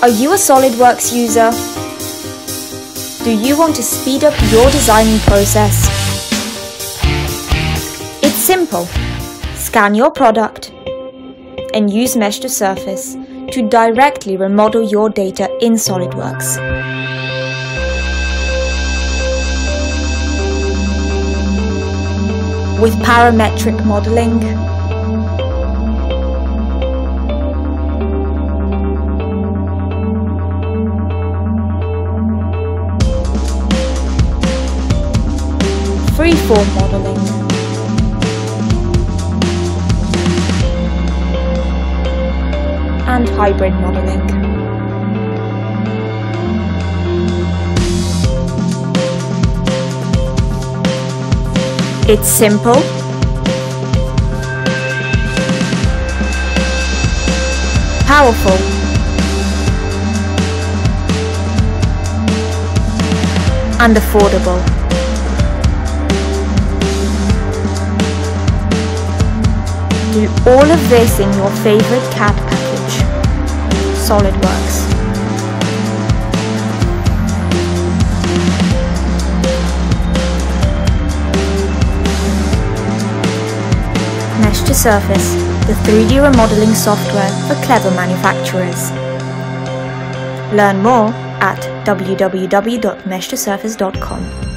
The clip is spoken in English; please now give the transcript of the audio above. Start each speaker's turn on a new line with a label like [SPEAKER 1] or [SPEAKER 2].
[SPEAKER 1] Are you a Solidworks user? Do you want to speed up your designing process? It's simple. Scan your product and use Mesh to Surface to directly remodel your data in Solidworks. With parametric modeling, freeform modeling, and hybrid modeling. It's simple, powerful, and affordable. Do all of this in your favorite CAD package, Solidworks. Mesh to Surface, the 3D remodeling software for clever manufacturers. Learn more at www.meshtosurface.com.